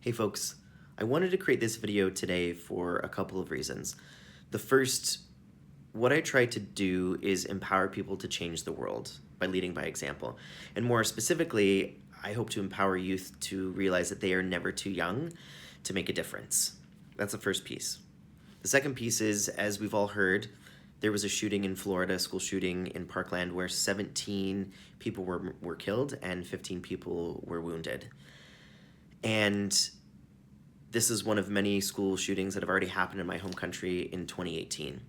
Hey folks, I wanted to create this video today for a couple of reasons. The first, what I try to do is empower people to change the world by leading by example. And more specifically, I hope to empower youth to realize that they are never too young to make a difference. That's the first piece. The second piece is, as we've all heard, there was a shooting in Florida, a school shooting in Parkland, where 17 people were killed and 15 people were wounded. And this is one of many school shootings that have already happened in my home country in 2018.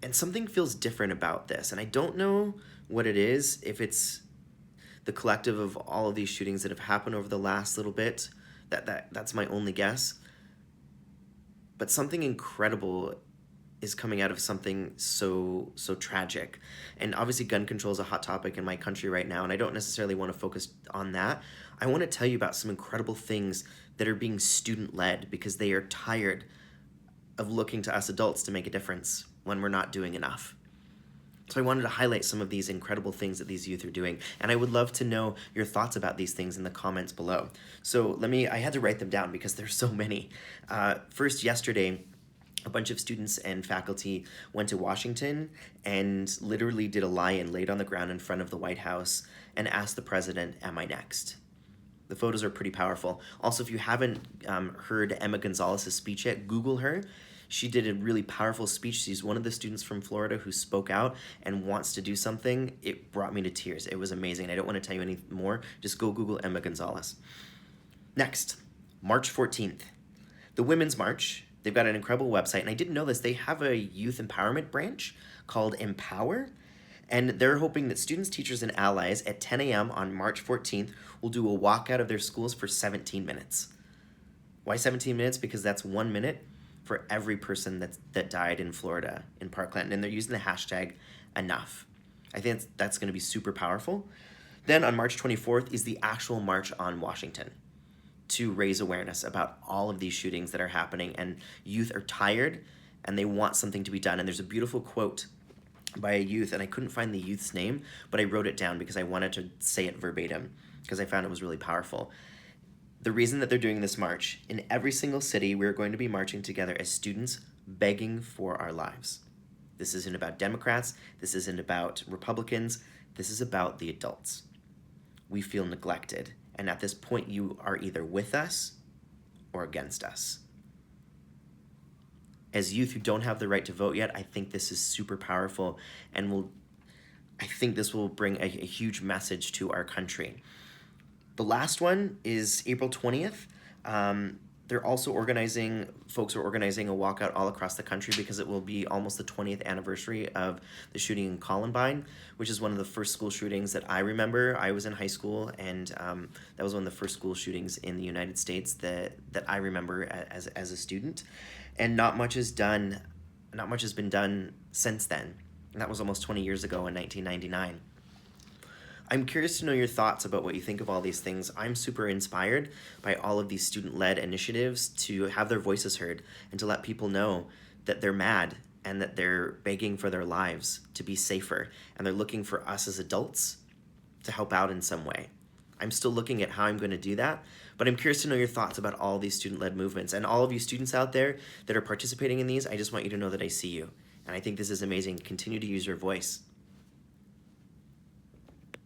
And something feels different about this, and I don't know what it is, if it's the collective of all of these shootings that have happened over the last little bit. That's my only guess. But something incredible is coming out of something so tragic. And obviously gun control is a hot topic in my country right now, and I don't necessarily want to focus on that. I want to tell you about some incredible things that are being student-led because they are tired of looking to us adults to make a difference when we're not doing enough. So I wanted to highlight some of these incredible things that these youth are doing, and I would love to know your thoughts about these things in the comments below. So I had to write them down because there's so many. First, yesterday, a bunch of students and faculty went to Washington and literally did a lie-in, laid on the ground in front of the White House and asked the president, "Am I next?" The photos are pretty powerful. Also, if you haven't heard Emma Gonzalez's speech yet, Google her. She did a really powerful speech. She's one of the students from Florida who spoke out and wants to do something. It brought me to tears. It was amazing. I don't want to tell you any more. Just go Google Emma Gonzalez. Next, March 14th. The Women's March. They've got an incredible website, and I didn't know this. They have a youth empowerment branch called Empower, and they're hoping that students, teachers, and allies at 10 a.m. on March 14th will do a walkout of their schools for 17 minutes. Why 17 minutes? Because that's 1 minute for every person that died in Florida, in Parkland, and they're using the hashtag enough. I think that's going to be super powerful. Then on March 24th is the actual March on Washington to raise awareness about all of these shootings that are happening, and youth are tired and they want something to be done. And there's a beautiful quote by a youth, and I couldn't find the youth's name, but I wrote it down because I wanted to say it verbatim because I found it was really powerful. The reason that they're doing this march, in every single city, we're going to be marching together as students begging for our lives. This isn't about Democrats. This isn't about Republicans. This is about the adults. We feel neglected. And at this point, you are either with us or against us. As youth who don't have the right to vote yet, I think this is super powerful, and I think this will bring a huge message to our country. The last one is April 20th. They're also folks are organizing a walkout all across the country because it will be almost the 20th anniversary of the shooting in Columbine, which is one of the first school shootings that I remember. I was in high school, and that was one of the first school shootings in the United States that I remember as a student. And not much has been done since then. And that was almost 20 years ago in 1999. I'm curious to know your thoughts about what you think of all these things. I'm super inspired by all of these student-led initiatives to have their voices heard and to let people know that they're mad and that they're begging for their lives to be safer, and they're looking for us as adults to help out in some way. I'm still looking at how I'm going to do that, but I'm curious to know your thoughts about all these student-led movements. And all of you students out there that are participating in these, I just want you to know that I see you. And I think this is amazing. Continue to use your voice.